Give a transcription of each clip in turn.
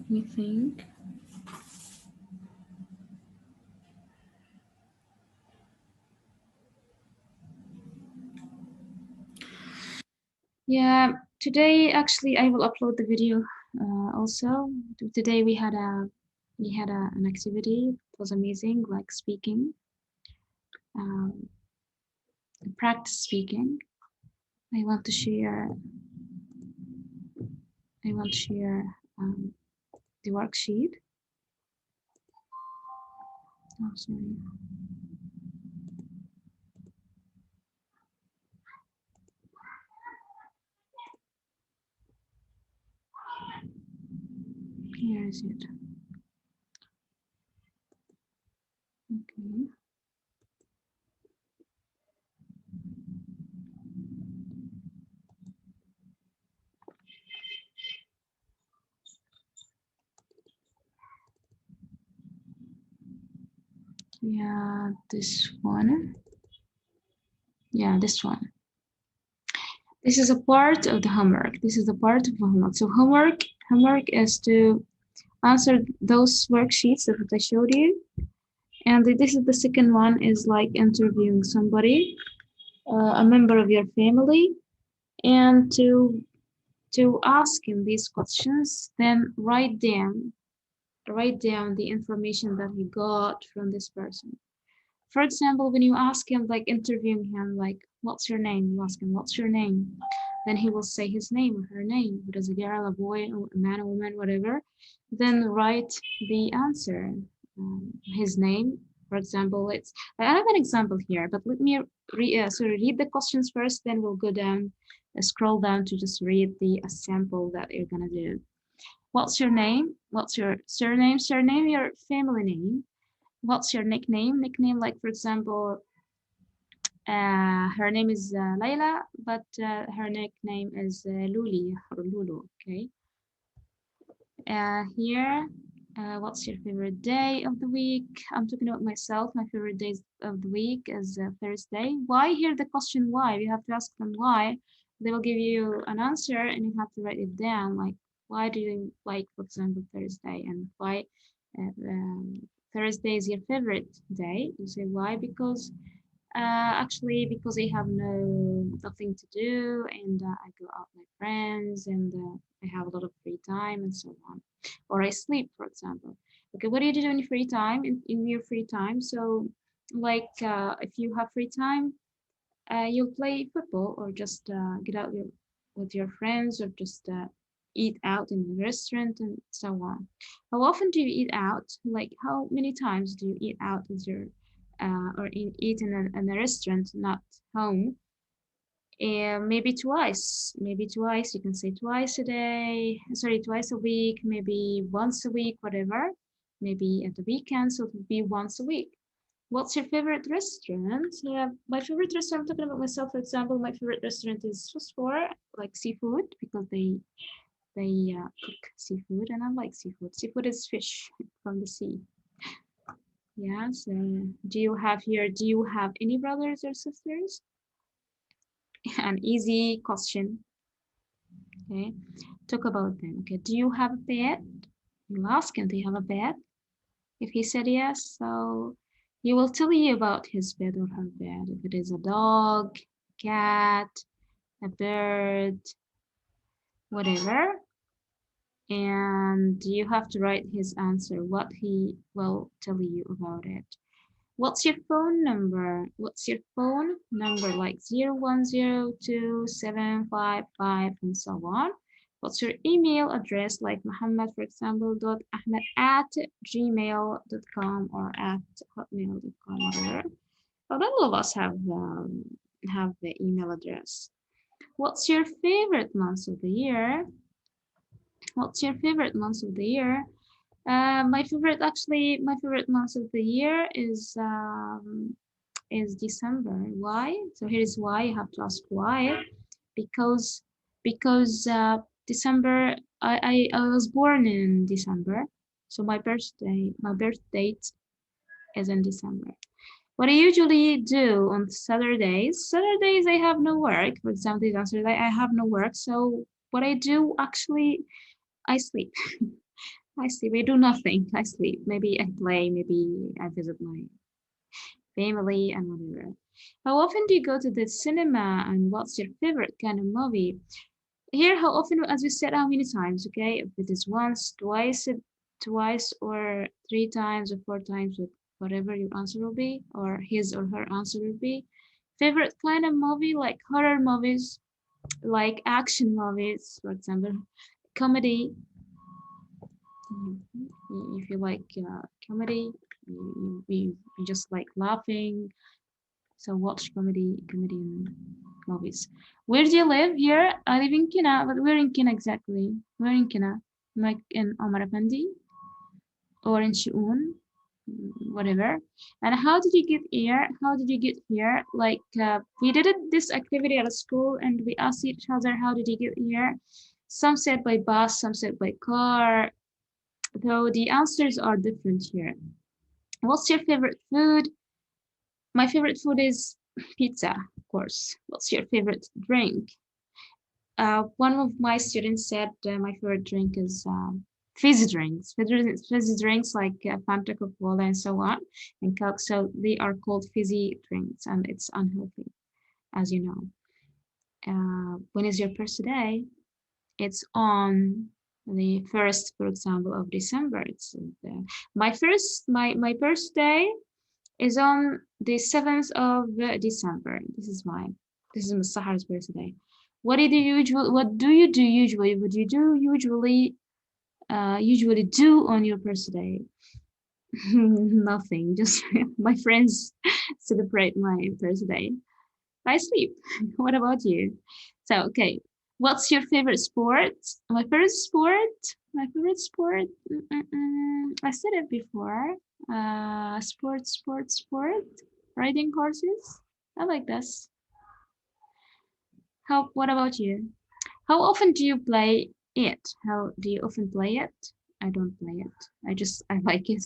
Let me think. Yeah, today actually I will upload the video also. Today we had an activity. It was amazing, like speaking, um, practice speaking. I want to share. I want to share the worksheet. Oh, sorry. Here is it. Okay. Yeah, this one. Yeah, this one. This is a part of the homework. This is a part of the homework. So homework is to answer those worksheets that I showed you. And this is the second one is like interviewing somebody, a member of your family, and to ask him these questions, then write down the information that you got from this person. For example, when you ask him, like interviewing him, like, what's your name? You ask him, what's your name? Then he will say his name or her name, whether it's a girl, a boy, a man, a woman, whatever. Then write the answer, his name. For example, I have an example here, but let me read the questions first, then we'll go down, scroll down to just read the sample that you're gonna do. What's your name? What's your surname? Surname, your family name. What's your nickname? Nickname, like for example, her name is Layla, but her nickname is Luli or Lulu. Okay. Here, what's your favorite day of the week? I'm talking about myself. My favorite days of the week is Thursday. Why? Here the question why. You have to ask them why. They will give you an answer, and you have to write it down. Like, why do you like, for example, Thursday, and why Thursday is your favorite day? You say why? Because actually, because I have nothing to do, and I go out with my friends, and I have a lot of free time, and so on. Or I sleep, for example. Okay, what do you do in your free time? In your free time, so like if you have free time, you'll play football, or just get out with your friends, or just eat out in a restaurant, and so on. How often do you eat out? Like, how many times do you eat out with your eat in a restaurant, not home? And maybe twice. Maybe twice. You can say twice a day. Sorry, twice a week. Maybe once a week, whatever. Maybe at the weekend, so it would be once a week. What's your favorite restaurant? My favorite restaurant, I'm talking about myself, for example, my favorite restaurant is just for like seafood, because they cook seafood, and I like seafood. Seafood is fish from the sea. Yeah, so do you have any brothers or sisters? An easy question. Okay, talk about them. Okay, do you have a pet? You ask him, do you have a pet? If he said yes, so he will tell you about his pet or her pet. If it is a dog, cat, a bird, whatever. And you have to write his answer, what he will tell you about it. What's your phone number? What's your phone number? Like 0102755 and so on. What's your email address? Like Muhammad, for example, .ahmed at gmail.com or at hotmail.com, whatever. But all of us have the email address. What's your favorite month of the year? What's your favorite month of the year? My favorite month of the year is December. Why? So here's why. You have to ask why. Because December, I was born in December, so my birth date is in December. What I usually do on Saturdays I have no work. For example, on Saturday I have no work. So what I do actually, I sleep. I sleep. I do nothing. I sleep. Maybe I play. Maybe I visit my family and whatever. How often do you go to the cinema and what's your favorite kind of movie? Here, how often, as we said, how many times, okay? If it is once, twice, or three times, or four times, whatever your answer will be, or his or her answer will be. Favorite kind of movie, like horror movies, like action movies, for example, comedy. If you like comedy, you just like laughing. So watch comedy movies. Where do you live? Here, I live in Kina, but where in Kina exactly? Where in Kina? Like in Omar Effendi or in Shi'un, whatever. And how did you get here? How did you get here? Like we did this activity at school, and we asked each other, how did you get here? Some said by bus, some said by car. Though the answers are different here. What's your favorite food? My favorite food is pizza, of course. What's your favorite drink? One of my students said my favorite drink is fizzy drinks. Fizzy drinks like Fanta, Coca-Cola, and so on, and Coke. So they are called fizzy drinks, and it's unhealthy, as you know. When is your birthday? It's on the first, for example, of December. It's my birthday is on the 7th of December. This is Mustahar's birthday. What do you do usually? What do you do usually do on your birthday? Nothing. Just my friends celebrate my birthday. I sleep. What about you? So, okay. What's your favorite sport? My favorite sport. I said it before. Sport. Riding horses. I like this. What about you? How often do you play it? How do you often play it? I don't play it. I like it.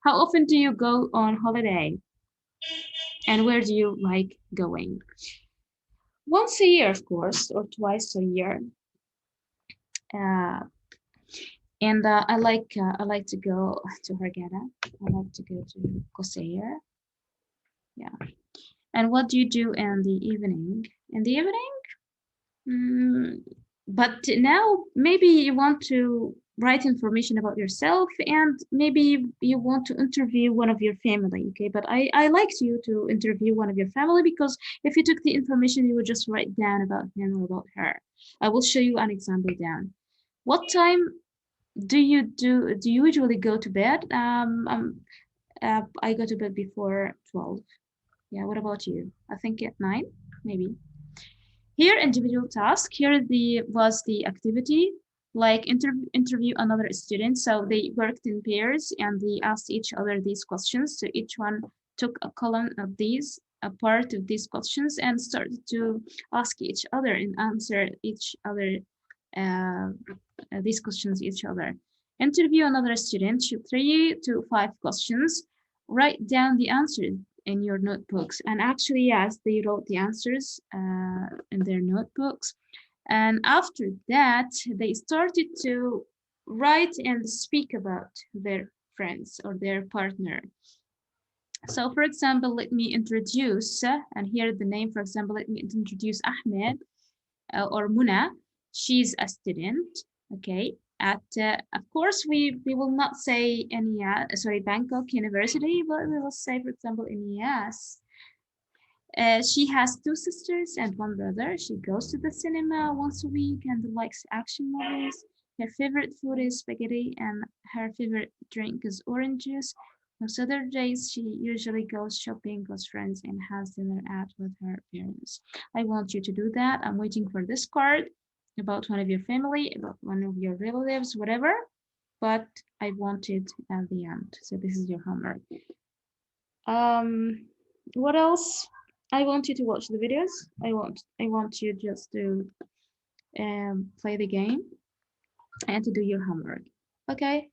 How often do you go on holiday? And where do you like going? Once a year, of course, or twice a year. Uh, and I like to go to Hurghada. I like to go to Kosair. Yeah. And what do you do in the evening? In the evening? Mm, but now maybe you want to write information about yourself and maybe you want to interview one of your family, okay? But I liked you to interview one of your family because if you took the information, you would just write down about him or about her. I will show you an example down. What time do you usually go to bed? I go to bed before 12. Yeah, what about you? I think at 9, maybe. Here, individual task. Here was the activity, like interview another student. So they worked in pairs and they asked each other these questions. So each one took a column of these, a part of these questions, and started to ask each other and answer each other uh, these questions each other. Interview another student, shoot 3 to 5 questions, write down the answers in your notebooks. And actually, yes, they wrote the answers in their notebooks. And after that, they started to write and speak about their friends or their partner. So for example, let me introduce, and here the name, for example, let me introduce Ahmed or Muna. She's a student, okay? At, of course, we will not say Bangkok University, but we will say, for example, NES. She has 2 sisters and 1 brother. She goes to the cinema once a week and likes action movies. Her favorite food is spaghetti and her favorite drink is orange juice. On Saturdays, she usually goes shopping with friends and has dinner out with her parents. I want you to do that. I'm waiting for this card about one of your family, about one of your relatives, whatever, but I want it at the end. So this is your homework. Um, what else? I want you to watch the videos. I want you just to play the game and to do your homework. Okay.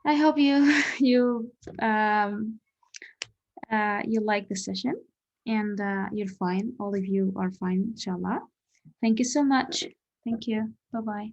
I hope you you um, you like the session and you're fine. All of you are fine, inshallah. Thank you so much. Thank you. Bye bye.